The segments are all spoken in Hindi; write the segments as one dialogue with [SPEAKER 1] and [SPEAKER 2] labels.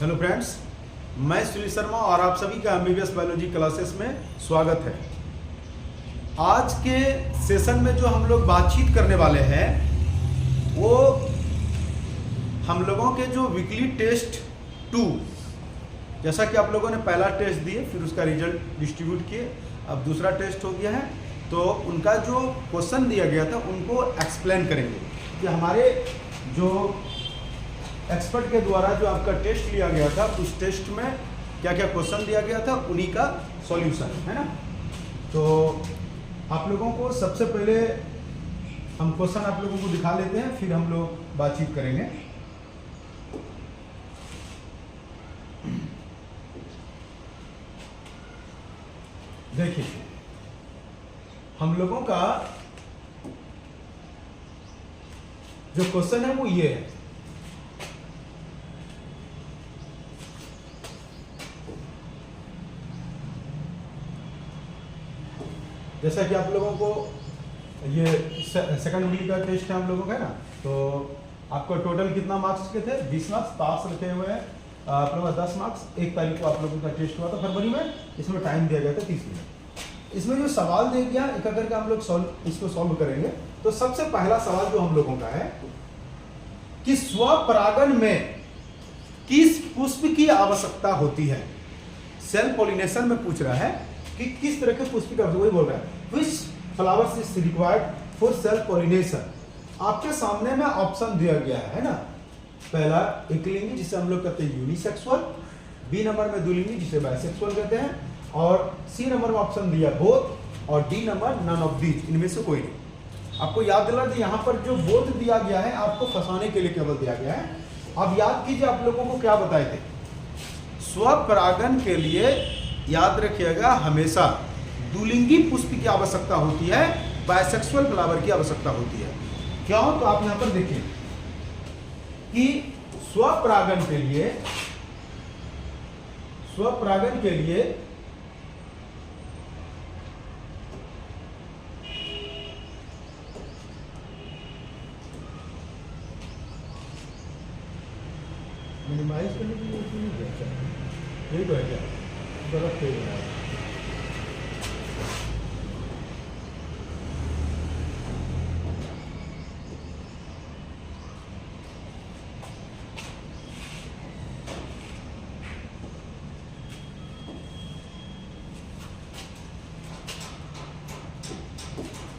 [SPEAKER 1] हेलो फ्रेंड्स, मैं सुनील शर्मा और आप सभी का एमबीबीएस बायोलॉजी क्लासेस में स्वागत है। आज के सेशन में जो हम लोग बातचीत करने वाले हैं वो हम लोगों के जो वीकली टेस्ट 2, जैसा कि आप लोगों ने पहला टेस्ट दिए, फिर उसका रिजल्ट डिस्ट्रीब्यूट किए, अब दूसरा टेस्ट हो गया है, तो उनका जो क्वेश्चन दिया गया था उनको एक्सप्लेन करेंगे कि हमारे जो एक्सपर्ट के द्वारा जो आपका टेस्ट लिया गया था उस टेस्ट में क्या क्या क्वेश्चन दिया गया था उन्हीं का सॉल्यूशन है ना। तो आप लोगों को सबसे पहले हम क्वेश्चन आप लोगों को दिखा लेते हैं, फिर हम लोग बातचीत करेंगे। देखिए, हम लोगों का जो क्वेश्चन है वो ये है, जैसा कि आप लोगों को ये सेकंड वीक का टेस्ट है हम लोगों का, है ना। तो आपको टोटल कितना मार्क्स के थे? 20 मार्क्स पास रखे हुए हैं आप लोगों का। 10 मार्क्स 1 तारीख को आप लोगों का टेस्ट हुआ था फरवरी में। इसमें टाइम दिया गया था 30 मिनट। इसमें जो सवाल दिया गया एक करके हम लोग इसको सॉल्व करेंगे। तो सबसे पहला सवाल जो हम लोगों का है कि स्वपरागन में किस पुष्प की आवश्यकता होती है। सेल्फ पॉलिनेशन में पूछ रहा है कि किस तरह के पुष्प की आवश्यकता, वही बोल रहा है which flowers is required for self pollination। आपके सामने में ऑप्शन दिया गया है ना। पहला एकलिंगी जिसे हम लोग कहते हैं यूनिसेक्सुअल, बी नंबर में द्विलिंगी जिसे बाइसेक्सुअल कहते हैं, और सी नंबर में ऑप्शन दिया बोथ, और D number none of these, इनमें से कोई नहीं। आपको याद दिला दी, यहाँ पर जो बोथ दिया गया है आपको फंसाने के लिए केवल दिया गया है। अब याद कीजिए आप लोगों को क्या बताए थे। स्वपरागन के लिए याद रखिएगा हमेशा द्विलिंगी पुष्प की आवश्यकता होती है, बाइसेक्सुअल फ्लावर की आवश्यकता होती है। क्यों? तो आप यहां पर देखिए कि स्वपरागन के लिए मिनिमाइज करने के लिए यही तो है क्या? गलत फेल है।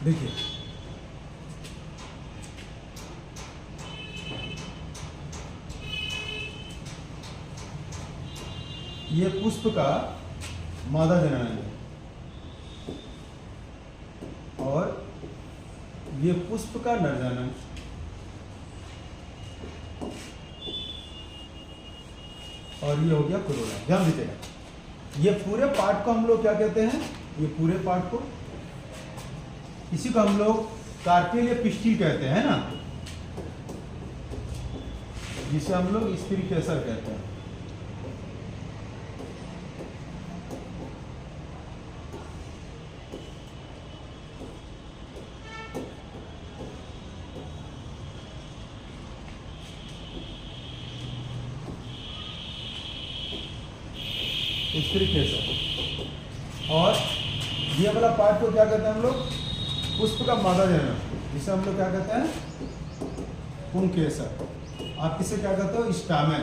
[SPEAKER 1] देखिए, ये पुष्प का मादा जनन है और ये पुष्प का नर जनन, और ये हो गया कोरोना। ध्यान दीजिएगा, ये पूरे पार्ट को हम लोग क्या कहते हैं? ये पूरे पार्ट को, इसी को हम लोग कार्पेल या पिस्टिल कहते हैं ना, जिसे हम लोग स्त्री केसर कहते हैं। स्त्री केसर, और ये वाला पार्ट को क्या कहते हैं हम लोग? पुष्प का मादा जनन, जिसे हम लोग क्या कहते हैं? पुंकेसर। आप किसे क्या कहते हो? स्टामेन।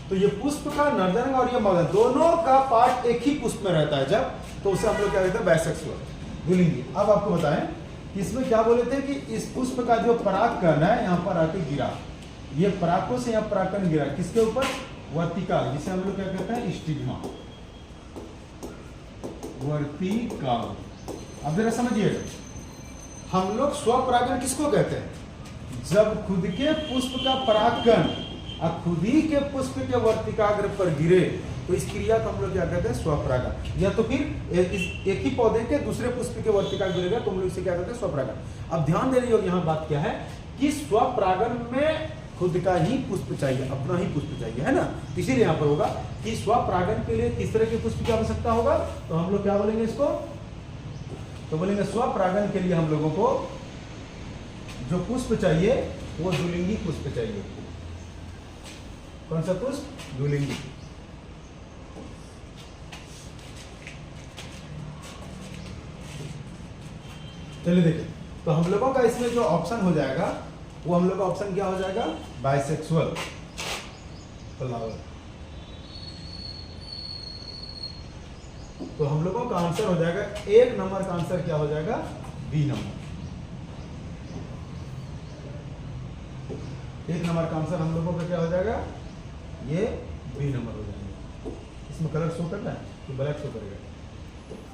[SPEAKER 1] तो ये पुष्प का नरजनन और ये मादा, दोनों का पार्ट एक ही पुष्प में रहता है जब, तो उसे हम लोग क्या कहते हैं? बाइसेक्सुअल, द्विलिंगी। अब आपको बताएं कि इसमें क्या बोले थे कि इस पुष्प का जो परागकण है यहाँ पर आके गिरा, ये परागकोश से यहाँ परागकण गिरा किसके ऊपर? वर्तिका, जिसे हम लोग क्या कहते हैं? स्टिग्मा, वर्तिका। अब जरा समझिएगा, हम लोग स्वपरागन किसको कहते हैं? जब खुद के पुष्प का परागकण और खुद ही के पुष्प के वर्तिकाग्र पर गिरे, तो इस क्रिया को हम लोग क्या कहते हैं? स्वपरागन। या तो फिर एक ही पौधे के दूसरे पुष्प के वर्तिकाग्र गिरेगा तो हम लोग इसे क्या कहते हैं? स्वपरागन। अब ध्यान दे रही हो, यहाँ बात क्या है कि स्वपरागन में खुद का ही पुष्प चाहिए, अपना ही पुष्प चाहिए, है ना। इसीलिए यहाँ पर होगा कि स्वपरागन के लिए किस तरह के पुष्प की आवश्यकता होगा, तो हम लोग क्या बोलेंगे इसको? तो बोलेंगे स्वपरागन के लिए हम लोगों को जो पुष्प चाहिए वो द्विलिंगी पुष्प चाहिए। कौन सा पुष्प? द्विलिंगी। चलिए देखिए, तो हम लोगों का इसमें जो ऑप्शन हो जाएगा वो हम लोग का ऑप्शन क्या हो जाएगा? Bisexual flower. तो हम लोगों का आंसर हो जाएगा 1 नंबर का आंसर क्या हो जाएगा? B number. 1 नंबर का आंसर हम लोगों का क्या हो जाएगा? ये बी नंबर हो जाएगा। इसमें कलर शो करना है कि ब्लैक शो करेगा?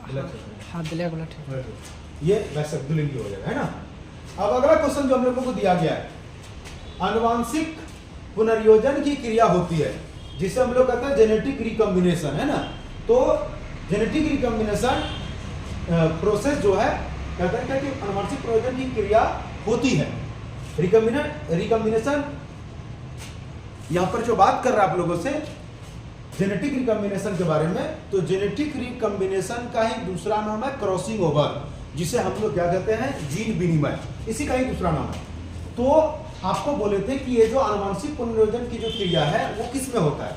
[SPEAKER 1] ब्लैक शो करेगा।
[SPEAKER 2] हाँ ब्लैक।
[SPEAKER 1] ये वैसे द्विलिंगी हो जाएगा, है ना। अब अगला क्वेश्चन जो हम लोगों को दिया गया है, आनुवांशिक पुनर्योजन की क्रिया होती है जिसे हम लोग कहते हैं जेनेटिक रिकॉम्बिनेशन, है ना। तो जेनेटिक रिकॉम्बिनेशन प्रोसेस जो है कहते हैं कि आनुवांशिक पुनर्योजन की क्रिया होती है। रिकॉम्बिनेशन यहां पर जो बात कर रहा है आप लोगों से जेनेटिक रिकॉम्बिनेशन के बारे में, तो जेनेटिक रिकॉम्बिनेशन का ही दूसरा नाम है क्रॉसिंग ओवर, जिसे हम लोग क्या कहते हैं? जीन विनिमय, इसी का ही दूसरा नाम है। तो आपको बोले थे कि ये जो आनुवांशिक पुनर्योजन की जो क्रिया है वो किस में होता है?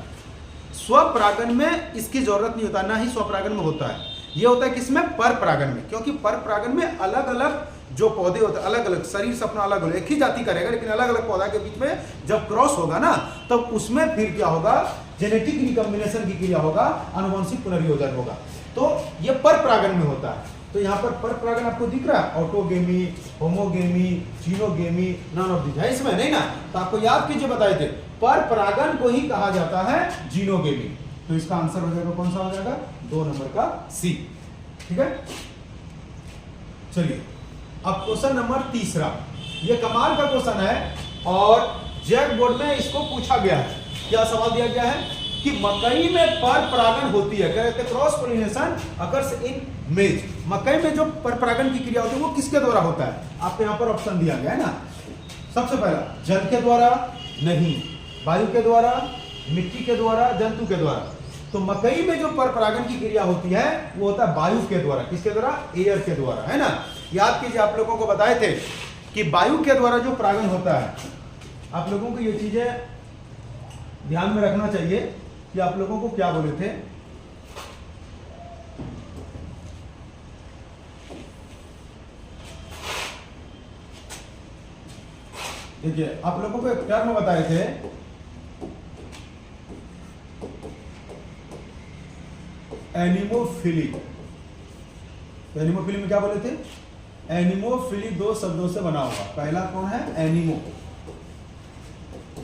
[SPEAKER 1] स्वपरागन में इसकी जरूरत नहीं होता, ना ही स्वपरागन में होता है। ये होता है किसमें? पर परागन में, क्योंकि पर परागन में अलग अलग जो पौधे होते हैं, अलग अलग शरीर से अपना अलग अलग एक ही जाति करेगा, लेकिन अलग अलग पौधा के बीच में जब क्रॉस होगा ना, तब उसमें फिर क्या होगा? जेनेटिक रिकॉम्बिनेशन की क्रिया होगा, आनुवंशिक पुनर्योजन होगा। तो ये पर परागन में होता है। तो यहाँ पर परागन आपको दिख रहा है? Autogamy, homogamy, xenogamy, none of this है इसमें, नहीं ना। तो आपको याद कीजिए, बताए थे पर परागन को ही कहा जाता है जीनोगेमी। तो इसका आंसर हो जाएगा कौन सा हो जाएगा? 2 नंबर का सी। ठीक है, चलिए अब क्वेश्चन नंबर तीसरा। ये कमाल का क्वेश्चन है और जैक बोर्ड में इसको पूछा गया है। क्या सवाल दिया गया है कि मकई में पर परागन होती है, कहते हैं क्रॉस पोलिनेशन अकर्स इन मेज। मकई में जो पर परागन की क्रिया होती है वो किसके द्वारा होता है? आपको यहाँ पर ऑप्शन दिया गया है ना। सबसे पहला जल के द्वारा नहीं, वायु के द्वारा, मिट्टी के द्वारा, जंतु के द्वारा। तो मकई में जो पर परागन की क्रिया होती है वो होता है वायु के द्वारा। किसके द्वारा? एयर के द्वारा, है ना। याद कीजिए, आप लोगों को बताए थे कि वायु के द्वारा जो परागन होता है, आप लोगों को ये चीजें ध्यान में रखना चाहिए कि आप लोगों को क्या बोले थे। देखिए, आप लोगों को एक टर्म बताए थे, एनिमोफिली। एनिमोफिली में क्या बोले थे? एनिमोफिली 2 शब्दों से बना हुआ। पहला कौन है? एनिमो।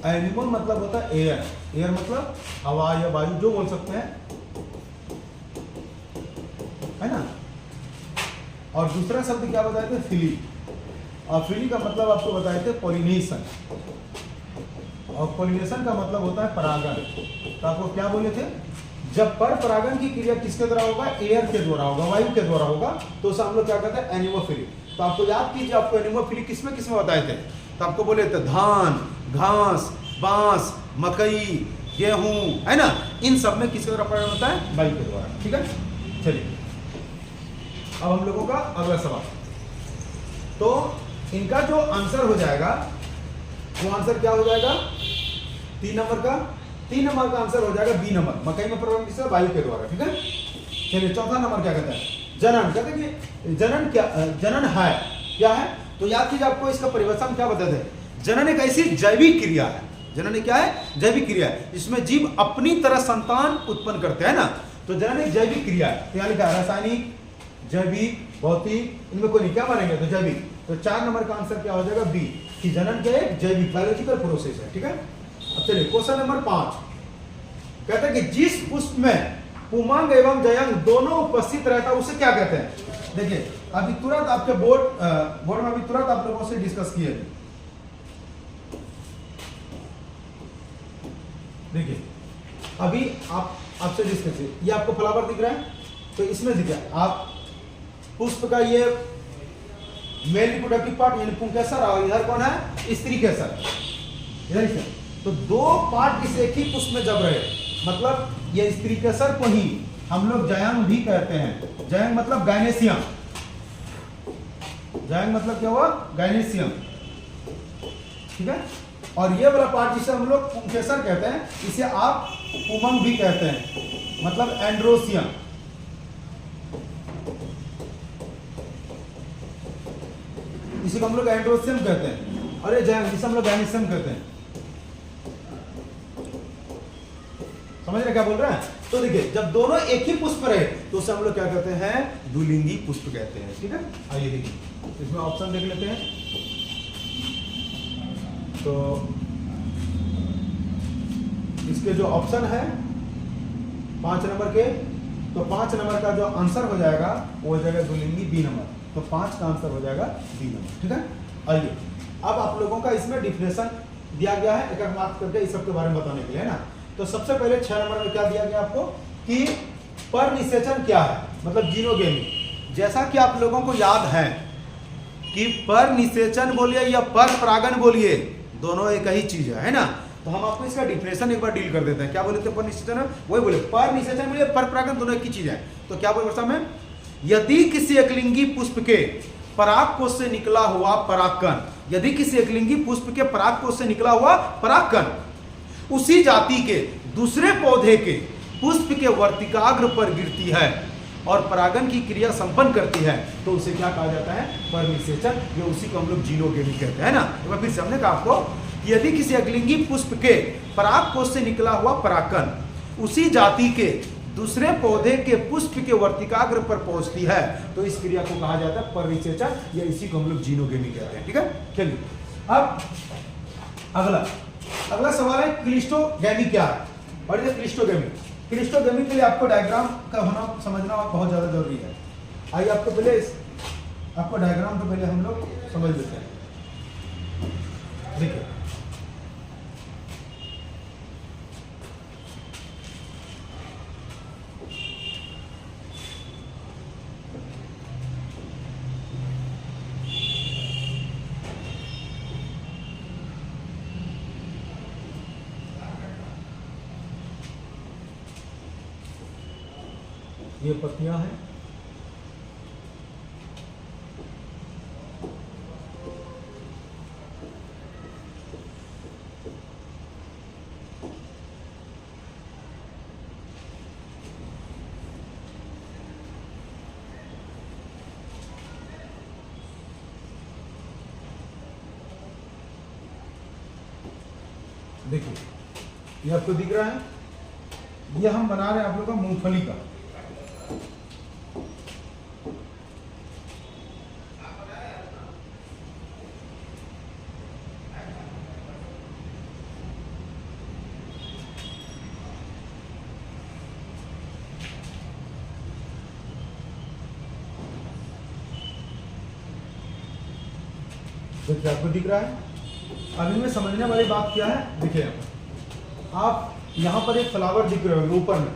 [SPEAKER 1] एनिमो मतलब होता है एयर, एयर मतलब हवा या वायु, जो बोल सकते हैं, है ना। और दूसरा शब्द क्या बताए थे? फिली। और फिली का मतलब आपको बताए थे पॉलिनेशन, और पॉलिनेशन का मतलब होता है परागन। तो आपको क्या बोले थे? जब पर परागन की क्रिया किसके द्वारा होगा? एयर के द्वारा होगा, वायु के द्वारा होगा, तो उसे हम लोग क्या कहते हैं? एनिमोफिली। तो आपको याद कीजिए, आपको एनिमोफिली किसमें किसमें बताए थे? तो आपको बोले थे धान, घास, बांस, मकई, गेहूं, है ना। इन सब में किसके द्वारा परागन होता है? वायु के द्वारा। ठीक है, चलिए अब हम लोगों का अगला सवाल। तो इनका जो आंसर हो जाएगा वो आंसर क्या हो जाएगा? 3 नंबर का 3 नंबर का आंसर हो जाएगा बी नंबर। मकई में परागन किससे? वायु के द्वारा। ठीक है, चलिए चौथा नंबर क्या कहता है? जनन। कहते हैं कि जनन क्या, जनन है क्या है? तो याद कीजिए, आपको इसका परिभाषा क्या बताते हैं? जनन एक ऐसी जैविक क्रिया है। जनन क्या है? जैविक क्रिया है। इसमें जीव अपनी तरह संतान उत्पन्न करते हैं ना। तो जनन एक जैविक क्रिया है। तो यहाँ लिखा है रासायनिक, जैविक, भौतिक, इनमें कोई नहीं, क्या मानेंगे? तो जैविक। तो 4 नंबर का आंसर क्या हो जाएगा? बी, कि जनन क्या है? जैविक, बायोलॉजिकल प्रोसेस है। ठीक है, अब चलिए क्वेश्चन नंबर 5। कहते हैं कि जिस पुष्प में पुमांग एवं जयंग दोनों उपस्थित रहता है उसे क्या कहते हैं? देखिए, अभी तुरंत आपके बोर्ड में अभी तुरंत आप लोगों से डिस्कस किए। देखिए, अभी आपसे डिस्कस किए, ये आपको फ्लावर दिख रहा है, तो इसमें दिख रहा है आप पुष्प का ये मेल रिप्रोडक्टिव पार्ट यानी पुंकेसर, और इधर कौन है? स्त्री केसर। इधर से तो 2 पार्ट इस एक ही पुष्प में जब रहे, मतलब ये स्त्री केसर को ही हम लोग जयंग भी कहते हैं। जयंग मतलब गायनेसियम। जयंग मतलब क्या हुआ? गायनेसियम। ठीक है, और ये वाला पार्ट जिसे हम लोग पुंकेसर कहते हैं, इसे आप पुमंग भी कहते हैं, मतलब एंड्रोसियम। इसी को हम लोग एंड्रोसियम कहते हैं, और ये जिसे हम लोग गैनिसियम कहते हैं। समझ रहे क्या बोल रहे हैं? तो देखिए, जब दोनों एक ही पुष्प रहे तो उसे हम लोग क्या कहते हैं? द्विलिंगी पुष्प कहते हैं। ठीक है, आइए देखिए इसमें ऑप्शन देख लेते हैं। तो इसके जो ऑप्शन है 5 नंबर के, तो 5 नंबर का जो आंसर हो जाएगा वो हो जाएगा द्विलिंगी बी नंबर। तो 5 का आंसर हो जाएगा बी नंबर। ठीक है, आइए अब आप लोगों का इसमें डिफिनेशन दिया गया है एक एक मार्क्स करके इस सब के बारे में बताने के लिए, है ना। तो सबसे पहले 6 नंबर में क्या दिया गया आपको कि पर निषेचन क्या है, मतलब जीनोगेमी। जैसा कि आप लोगों को याद है कि पर निषेचन बोलिए या पर परागण बोलिए, दोनों एक ही चीज है ना। तो हम आपको इसका डिफिनेशन एक बार डील कर देते हैं। क्या बोले थे पर निषेचन? वही बोले पर निषेचन बोलिए पर परागण, दोनों एक ही चीज है। तो क्या बोले वर्षा में? यदि किसी एकलिंगी पुष्प के परागकोश से निकला हुआ परागकण, यदि किसी एकलिंगी पुष्प के परागकोश से निकला हुआ परागकण उसी जाति के दूसरे पौधे के पुष्प के वर्तिकाग्र पर गिरती है और परागण की क्रिया संपन्न करती है, तो उसे क्या कहा जाता है? पर निषेचन। ये उसी को हम लोग जीनोगेमी कहते हैं ना। एक बार फिर से हमने कहा आपको, यदि किसी एकलिंगी पुष्प के परागकोश से निकला हुआ परागकण उसी जाति के दूसरे पौधे के पुष्प के वर्तिकाग्र पर पहुंचती है, तो इस क्रिया को कहा जाता है पर निषेचन, या इसी को हम लोग जीनोगेमी कहते हैं। ठीक है, चलिए अब अगला सवाल है क्लिस्टोगेमी क्या है। और ये क्लिस्टोगेमी के लिए आपको डायग्राम का होना समझना बहुत ज्यादा जरूरी है। आइए आपको डायग्राम तो पहले हम लोग समझ लेते हैं। देखिए ये पत्तियां हैं, देखिए ये आपको दिख रहा है, ये हम बना रहे हैं आप लोगों का मूंगफली का। देखिए आपको दिख रहा है। अब इनमें समझने वाली बात क्या है, देखिए आप यहाँ पर एक फ्लावर दिख रहे हो ऊपर में,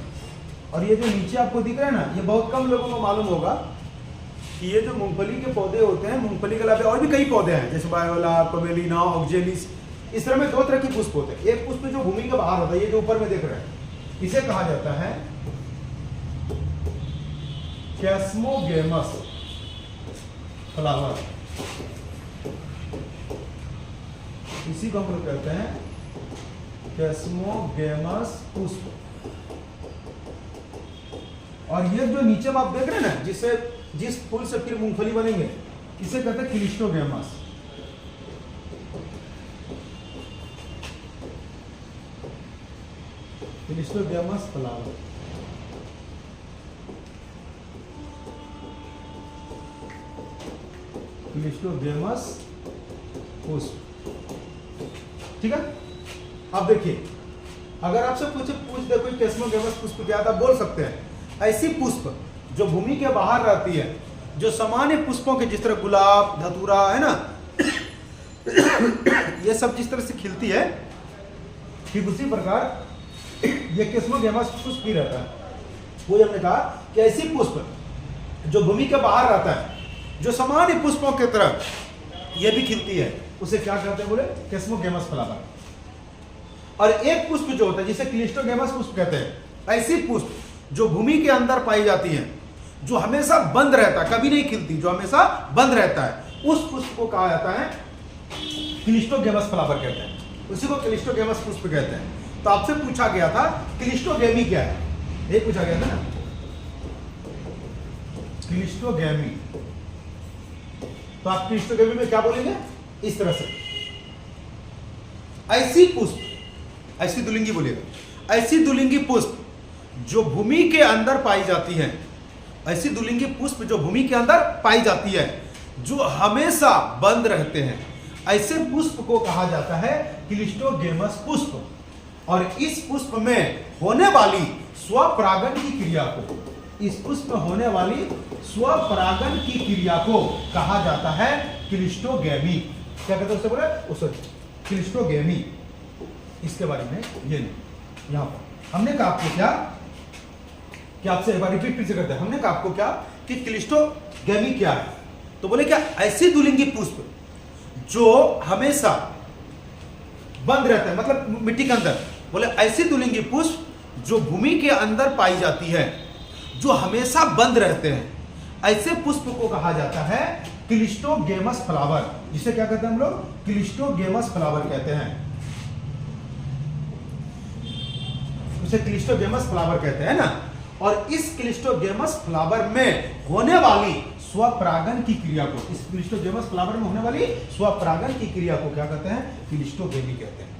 [SPEAKER 1] और ये जो नीचे आपको दिख रहा है ना, ये बहुत कम लोगों को मालूम होगा कि ये जो मूंगफली के पौधे होते हैं, मूंगफली के अलावा और भी कई पौधे हैं जैसे बायोला, कोमेलिना, ऑक्जेलिस, इस तरह में 2 तरह के पुष्प होते हैं। एक पुष्प जो भूमि के बाहर होता है, ये जो ऊपर में देख रहे हैं, इसे कहा जाता है कैस्मोगेमस फ्लावर। इसी को हम लोग कहते हैं कैस्मोगेमस पुष्प। और ये जो नीचे में आप देख रहे हैं ना, जिस फूल से फिर मूंगफली बनेंगे, इसे कहते हैं क्लिस्टोगेमस। Cleistogamous flower. क्लिस्टोगेमस पुष्प। ठीक है, अब देखिए अगर आपसे पूछ दे कोई कैस्मोगेमस पुष्प क्या, आप बोल सकते हैं ऐसी पुष्प जो भूमि के बाहर रहती है, जो सामान्य पुष्पों के जिस तरह गुलाब, धतूरा है ना, ये सब जिस तरह से खिलती है, ठीक उसी प्रकार ये कैस्मोगेमस पुष्प भी रहता है। वो हमने कहा कि ऐसी पुष्प जो भूमि के बाहर रहता है, जो सामान्य पुष्पों की तरह ये भी खिलती है, उसे क्या कहते हैं? बोले कैस्मोगेमस फ्लावर। और एक पुष्प जो होता है जिसे क्लिस्टोगेमस पुष्प कहते हैं, ऐसी पुष्प जो भूमि के अंदर पाई जाती है, जो हमेशा बंद रहता है, कभी नहीं खिलती, जो हमेशा बंद रहता है, उस पुष्प को कहा जाता है क्लिस्टोगेमस फ्लावर कहते हैं। उसी को क्लिस्टोगेमस पुष्प कहते हैं। तो आपसे पूछा गया था क्लिस्टोगेमी क्या है, ये पूछा गया था ना, क्लिस्टोगेमी। तो आप क्लिस्टोगेमी में क्या बोलेंगे, इस तरह से, ऐसी पुष्प, ऐसी दुलिंगी बोलिएगा, ऐसी दुलिंगी पुष्प जो भूमि के अंदर पाई जाती है, ऐसी दुलिंगी पुष्प जो भूमि के अंदर पाई जाती है, जो हमेशा बंद रहते हैं, ऐसे पुष्प को कहा जाता है क्लिस्टोगेमस पुष्प। और इस पुष्प में होने वाली स्वपरागण की क्रिया को, इस पुष्प में होने वाली स्वपरागण की क्रिया को कहा जाता है क्लिस्टोगेमी। क्या कहते हैं उससे, बोले उस क्लिस्टोगेमी। इसके बारे में ये नहीं, यहां पर हमने कहा आपको क्या, कि आपसे एक बार रिपीट फिर से करते हैं, हमने कहा आपको क्या कि क्लिस्टोगेमी क्या है। तो बोले क्या, ऐसी दुलिंगी पुष्प जो हमेशा बंद रहता है, मतलब मिट्टी के अंदर, बोले ऐसी दुलिंगी पुष्प जो भूमि के अंदर पाई जाती है, जो हमेशा बंद रहते हैं, ऐसे पुष्प को कहा जाता है क्लिस्टोगेमस फ्लावर। जिसे क्या कहते हैं हम लोग, क्लिस्टोगेमस फ्लावर कहते हैं, उसे क्लिस्टोगेमस फ्लावर कहते हैं ना। और इस क्लिस्टोगेमस फ्लावर में होने वाली स्वपरागण की क्रिया को, इस क्लिस्टोगेमस फ्लावर में होने वाली स्वपरागण की क्रिया को क्या कहते हैं, क्लिस्टोगेमी कहते हैं।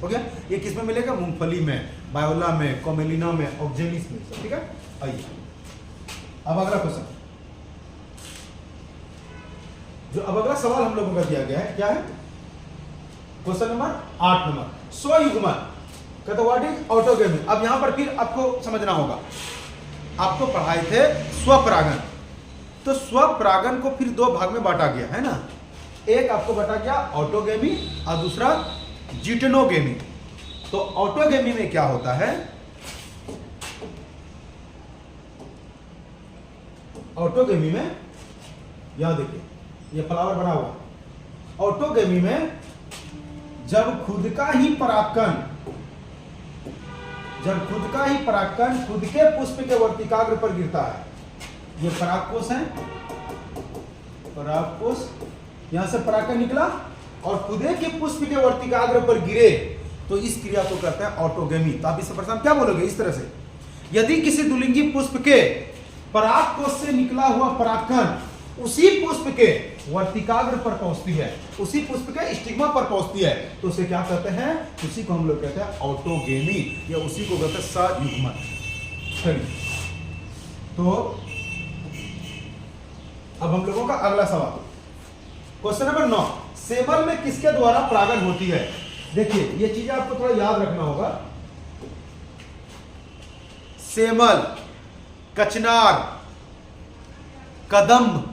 [SPEAKER 1] हो गया, ये किस में मिलेगा, मूंगफली में, बायोला में, कोमेलिना में, ऑक्जेलिस में, ठीक है। आइए अब अगला क्वेश्चन, जो अब अगला सवाल हम लोगों का दिया गया है, क्या है, क्वेश्चन नंबर 8 नंबर, स्वयुग्मन कहते व्हाट इज ऑटोगेमी। अब यहां पर फिर आपको समझना होगा, आपको पढ़ाए थे स्वपरागण, तो स्वपरागण को फिर दो भाग में बांटा गया है ना, एक आपको बांटा गया ऑटोगेमी और दूसरा जिटेनोगेमी। तो ऑटोगेमी में क्या होता है, ऑटोगेमी में यहां देखिए ये फ्लावर बना हुआ, ऑटोगेमी में जब खुद का ही परागकण, जब खुद का ही परागकण खुद के पुष्प के वर्तिकाग्र पर गिरता है, ये परागकोश है, परागकोश, यहां से परागकण निकला और खुद के पुष्प के वर्तिकाग्र पर गिरे, तो इस क्रिया को कहते हैं ऑटोगेमी। तो आप इससे प्रश्न क्या बोलोगे, इस तरह से, यदि किसी दुलिंगी पुष्प के परागकोश से निकला हुआ परागकण उसी पुष्प के वर्तिकाग्र पर पहुंचती है, उसी पुष्प के स्टिग्मा पर पहुंचती है, तो उसे क्या कहते हैं, उसी को हम लोग कहते हैं ऑटोगेमी, या उसी को कहते हैं सयुग्मन। चलिए, तो अब हम लोगों का अगला सवाल, क्वेश्चन नंबर 9, सेमल में किसके द्वारा परागण होती है। देखिए ये चीजें आपको थोड़ा याद रखना होगा, सेमल, कचनार, कदम्ब,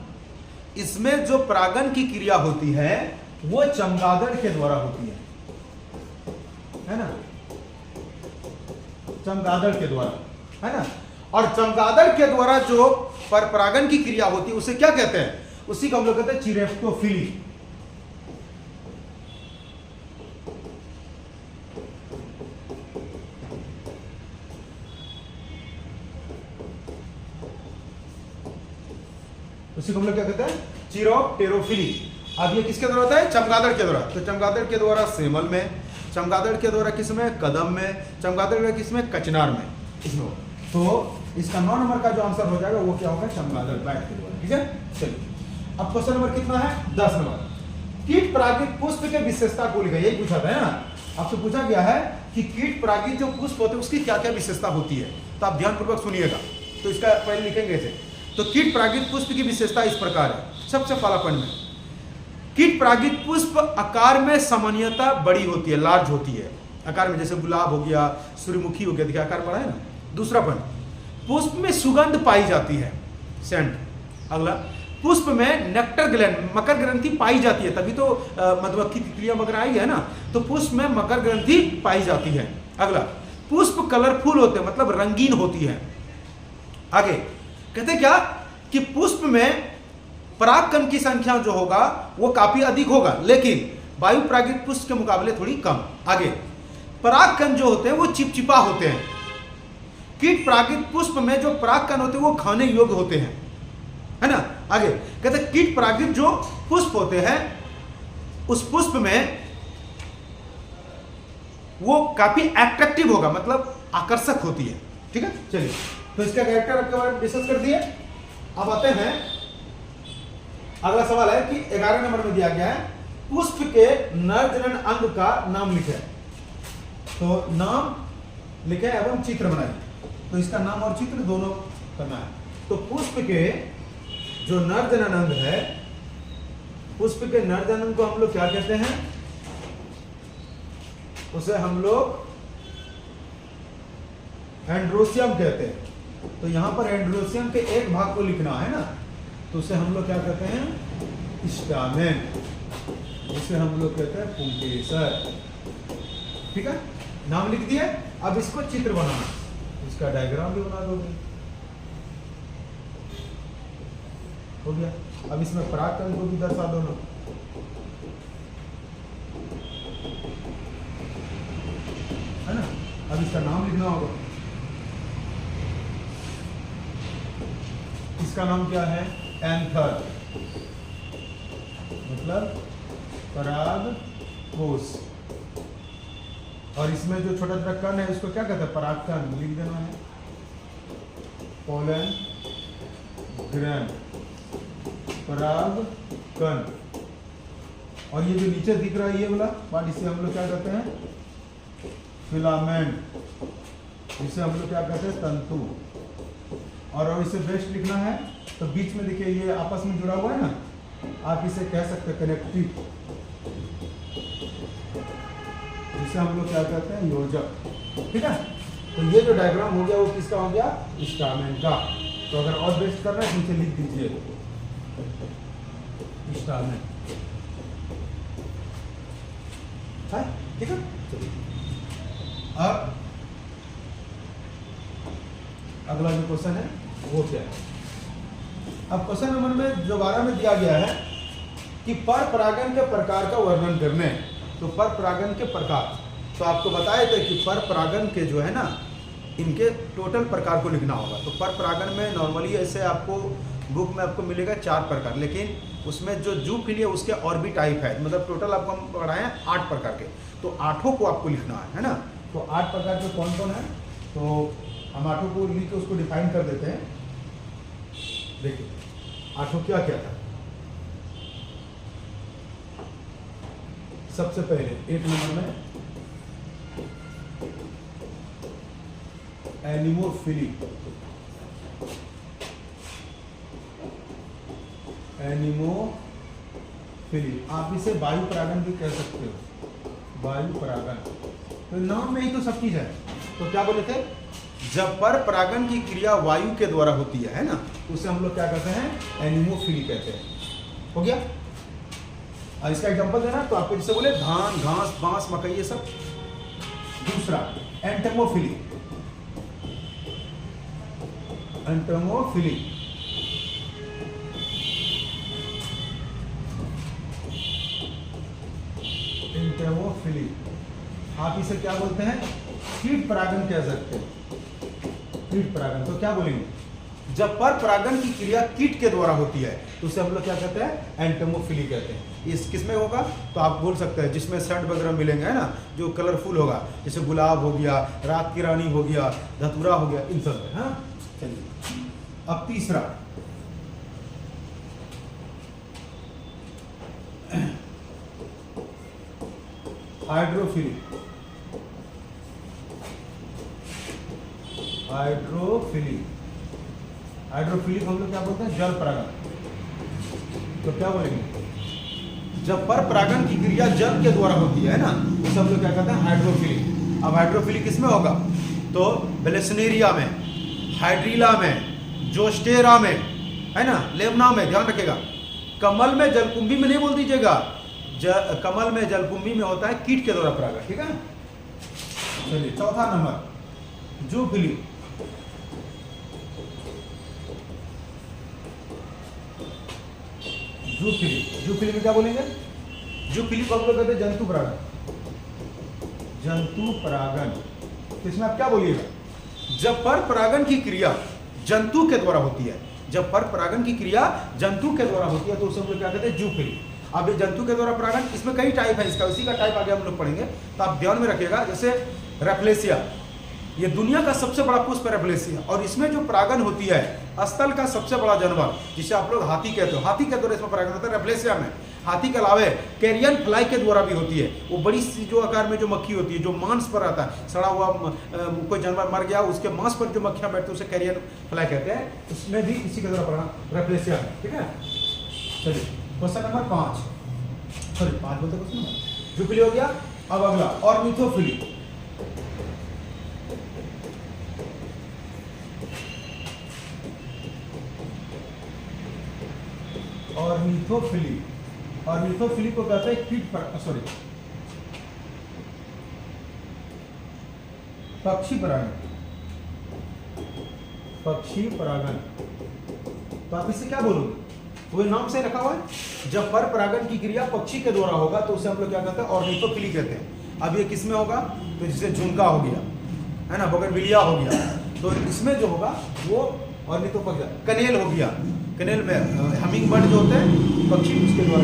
[SPEAKER 1] इसमें जो परागण की क्रिया होती है वो चमगादड़ के द्वारा होती है ना, चमगादड़ के द्वारा, है ना। और चमगादड़ के द्वारा जो परागण की क्रिया होती है उसे क्या कहते हैं, उसी को हम लोग कहते हैं चिरेप्टोफिली। उसी को हम लोग क्या कहते हैं, चिरोप्टेरोफिली। अब ये किसके द्वारा होता है, चमगादड़ के द्वारा। तो चमगादड़ के द्वारा सेमल में, चमगादड़ के द्वारा किसमें, कदम में, चमगादड़ के किसमें, कचनार में, इसमें। तो इसका 9 नंबर का जो आंसर हो जाएगा वो क्या होगा, चमगादड़ बैट के द्वारा, ठीक है। चलिए अब क्वेश्चन नंबर कितना है, 10 नंबर, कीट परागित पुष्प के विशेषता को लिखा, यही पूछा था ना, आपसे पूछा गया है कि कीट परागित जो पुष्प होते हैं उसकी क्या क्या विशेषता होती है। तो आप ध्यानपूर्वक सुनिएगा, तो इसका पहले लिखेंगे ऐसे। तो कीट परागित पुष्प की विशेषता इस प्रकार है, सबसे पहला पॉइंट में, कीट परागित पुष्प आकार में सामान्यतः बड़ी होती है, लार्ज होती है आकार में, जैसे गुलाब हो गया, सूर्यमुखी हो गया, देखिए आकार बड़ा है ना। दूसरा पॉइंट, पुष्प में सुगंध पाई जाती है, सेंट। अगला, पुष्प में नेक्टर ग्लैंड, मकर ग्रंथि पाई जाती है, तभी तो मधुमक्खी तितलियां वगैरह आई है ना, तो पुष्प में मकर ग्रंथि पाई जाती है। अगला, पुष्प कलरफुल होते हैं, मतलब रंगीन होती है। आगे कहते क्या कि पुष्प में परागकण की संख्या जो होगा वो काफी अधिक होगा, लेकिन वायु परागित पुष्प के मुकाबले थोड़ी कम। आगे, परागकण जो होते हैं वो चिपचिपा होते हैं। कीट परागित पुष्प में जो परागकण होते हैं वो खाने योग्य होते हैं, है ना। आगे कहते हैं कीट परागित जो पुष्प होते हैं उस पुष्प में वो काफी एट्रैक्टिव होगा, मतलब आकर्षक होती है। ठीक है, चलिए तो इसका कैरेक्टर आपके बारे में डिस्कस कर दिए। अब आते हैं अगला सवाल है कि 11 नंबर में दिया गया है पुष्प के नर जनन अंग का नाम लिखे। तो नाम लिखे एवं चित्र बनाइए। तो इसका नाम और चित्र दोनों करना है। तो पुष्प के जो नर जनन अंग है, पुष्प के नर जनन को हम लोग क्या कहते हैं? उसे हम लोग एंड्रोसियम कहते हैं। तो यहां पर एंड्रोसियम के एक भाग को लिखना है ना, तो उसे हम लोग क्या कहते हैं? स्टामेन। उसे हम लोग कहते हैं पुंकेसर। ठीक है, नाम लिख दिया। अब इसको चित्र बनाना, इसका डायग्राम भी बना दोगे, हो गया। अब इसमें परागकण को भी दर्शा दो ना, है ना। अब इसका नाम लिखना होगा। इसका नाम क्या है? एंथर, मतलब परागकोश। और इसमें जो छोटा छोटा कण है उसको क्या कहते हैं? परागकण लिख देना है। पोलन ग्रैन, परागकण। और ये जो नीचे दिख रहा है ये वाला पार्ट, इसे हम लोग क्या कहते हैं? फिलामेंट। इसे हम लोग क्या कहते हैं? तंतु। और इसे बेस्ट लिखना है तो बीच में देखिए ये आपस में जुड़ा हुआ है ना, आप इसे कह सकते हैं कनेक्टिव, जिसे हम लोग क्या कहते हैं? योजक। ठीक है, तो ये जो डायग्राम हो गया वो किसका हो गया? स्टामेन का। तो अगर और बेस्ट करना है नीचे लिख दीजिए स्टामेन। ठीक है, चलिए अब अगला जो क्वेश्चन है वो क्या है? अब क्वेश्चन नंबर में जो 12 में दिया गया है कि पर परागण के प्रकार का वर्णन करने। तो पर परागण के प्रकार, तो आपको बताए थे कि पर परागण के जो है ना, इनके टोटल प्रकार को लिखना होगा। तो पर परागण में नॉर्मली ऐसे आपको बुक में आपको मिलेगा 4 प्रकार, लेकिन उसमें जो जूफिली है उसके और भी टाइप है। मतलब टोटल आपको हम पढ़ाए हैं 8 प्रकार के, तो 8 को आपको लिखना है ना। तो 8 प्रकार के कौन कौन है? तो हम 8 को लिख के उसको डिफाइन कर देते हैं। देखिए 8 क्या क्या था। सबसे पहले 1 नंबर में एनिमोफिली। एनिमोफिली, आप इसे वायु परागण भी कह सकते हो। वायु परागण, तो नाम में ही तो सब चीज है। तो क्या बोले थे? जब पर परागण की क्रिया वायु के द्वारा होती है ना, उसे हम लोग क्या कहते हैं? एनिमोफिली कहते हैं। हो गया। और इसका एग्जांपल देना तो आपको जैसे बोले धान, घास, बांस, मकई, ये सब। दूसरा एंटमोफिली। एंटमोफिली, एंटमोफिली, आप इसे क्या बोलते हैं? कीट परागण कह सकते हैं। कीट परागण, तो क्या बोलेंगे? जब पर परागण की क्रिया कीट के द्वारा होती है तो उसे हम लोग क्या कहते हैं? एंटमोफिली कहते हैं। इस किसमें होगा? तो आप बोल सकते हैं जिसमें सेंट वगैरह मिलेंगे, है ना, जो कलरफुल होगा, जैसे गुलाब हो गया, रात की रानी हो गया, धतूरा हो गया, इन सब में। हाँ, चलिए अब तीसरा हाइड्रोफिली। हाइड्रोफिली, हाइड्रोफिली को हम लोग क्या बोलते हैं? जल परागण। तो क्या बोलेंगे? जब पर परागण की क्रिया जल के द्वारा होती है ना, उसे हम लोग क्या कहते हैं? हाइड्रोफिली। अब हाइड्रोफिली किसमें होगा? तो बेलेसनेरिया में, हाइड्रीला में, जोस्टेरा में, है ना, लेबना में। ध्यान रखेगा, कमल में, जलकुंभी में नहीं बोल दीजिएगा। कमल में, जलकुंभी में होता है कीट के द्वारा परागण। ठीक है, चलिए चौथा नंबर जूफिली। जूफिली, जूफिली में क्या बोलेंगे? जूफिली को हम लोग कहते हैं जंतु परागण। जंतु परागण, तो इसमें आप क्या बोलिएगा? जब पर परागण की क्रिया जंतु के द्वारा होती है, जब पर परागण की क्रिया जंतु के द्वारा होती है तो उसे हम लोग क्या कहते हैं? जूफिली। अब ये जंतु के द्वारा परागण, इसमें कई टाइप है, इसका उसी का टाइप आगे हम लोग पढ़ेंगे, तो आप ध्यान में रखिएगा। जैसे रेफ्लेसिया, ये दुनिया का सबसे बड़ा पुष्प रेफ्लेसिया, और इसमें जो परागण होती है स्थल का सबसे बड़ा जानवर, जिसे आप लोग हाथी कहते हो, हाथी के द्वारा इसमें परागण होता है रेफ्लेसिया में। हाथी के अलावे कैरियन फ्लाई के द्वारा भी होती है। वो बड़ी सी जो आकार में जो मक्खी होती है, जो मांस पर आता है, सड़ा हुआ कोई जानवर मर गया, उसके मांस पर जो मक्खियां बैठती है उसे कैरियन फ्लाई कहते हैं, उसमें भी इसी के द्वारा परागण रेफ्लेसिया है। ठीक है, चलिए क्वेश्चन नंबर 5, सॉरी 5 बोलते क्वेश्चन नंबर, जुबिली हो गया। अब अगला ऑर्निथोफिली। ऑर्निथोफिली, ऑर्निथोफिली को कहते हैं कीट पर, सॉरी पक्षी परागण, पक्षी परागण। तो आप इससे क्या बोलोगे, वो नाम से रखा हुआ है। जब पर परागण की क्रिया पक्षी के द्वारा होगा तो उसे हम लोग क्या कहते हैं, ऑर्निथोफिली कहते हैं। अब ये किसमें होगा, तो जैसे झुमका हो गया है ना, बोगनविलिया हो गया, तो इसमें जो होगा वो ऑर्निथोफिली। कनेल हो गया, कनेल में हमिंग बर्ड जो होते हैं पक्षी, उसके द्वारा।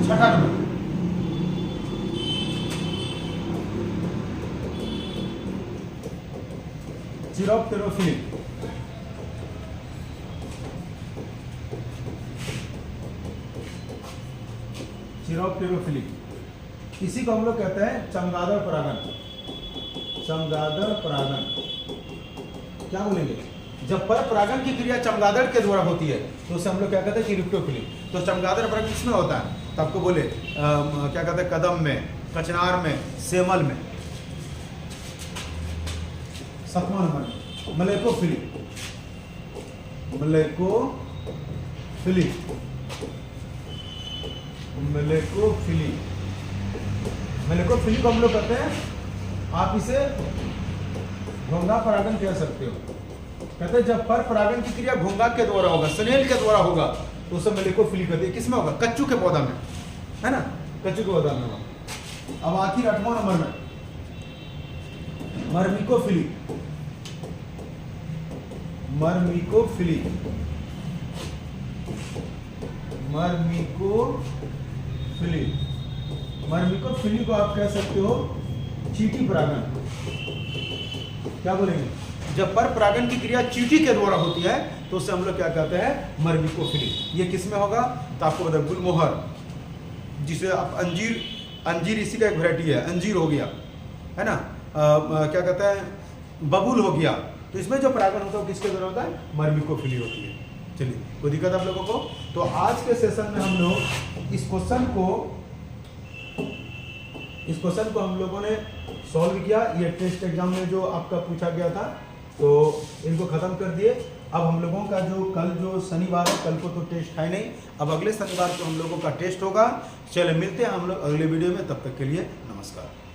[SPEAKER 1] छठा नंबर चिरोप्टेरोफिली। चिरोप्टेरोफिली, इसी को हम लोग कहते हैं चमगादड़ परागण। चमगादड़ परागण क्या बोलेंगे, जब पर परागण की क्रिया चमगादड़ के द्वारा होती है तो उसे हम लोग क्या कहते हैं, चिरोप्टेरोफिली। तो चमगादड़ परागण किसमें होता है, तो आपको बोले क्या कहते हैं, कदम में, कचनार में, सेमल में। सातवां नंबर मलेकोफिली। मलेकोफिली, मलेकोफिली, मलेकोफिली को हम लोग कहते हैं, आप इसे घोंघा परागण कह सकते हो। कहते हैं जब पर परागण की क्रिया घोंघा के द्वारा होगा, स्नेल के द्वारा होगा तो उसे मलेकोफिली कहते हैं। किसमें होगा, कच्चू के पौधा में, है ना, कच्चू के पौधा में होगा। अब आखिर 8वां नंबर में मर्मिकोफिली। मर्मिकोफिली, मर्मिकोफिली, मर्मिकोफिली को आप कह सकते हो चींटी परागण। क्या बोलेंगे, जब पर परागण की क्रिया चींटी के द्वारा होती है तो उसे हम लोग क्या कहते हैं, मर्मिकोफिली। ये किसमें होगा, तो आपको बता, गुलमोहर, जिसे आप अंजीर, अंजीर इसी का एक वैरायटी है, अंजीर हो गया, है ना, क्या कहते हैं, बबूल हो गया, तो इसमें जो परागण होता है वो किसके द्वारा होता है, मर्मिकोफिली होती है। चलिए, कोई दिक्कत आप लोगों को। तो आज के सेशन में हम लोग इस क्वेश्चन को हम लोगों ने सॉल्व किया। ये टेस्ट एग्जाम में जो आपका पूछा गया था, तो इनको खत्म कर दिए। अब हम लोगों का जो कल जो शनिवार है, कल को तो टेस्ट है नहीं, अब अगले शनिवार को हम लोगों का टेस्ट होगा। चलिए मिलते हैं हम लोग अगले वीडियो में, तब तक के लिए नमस्कार।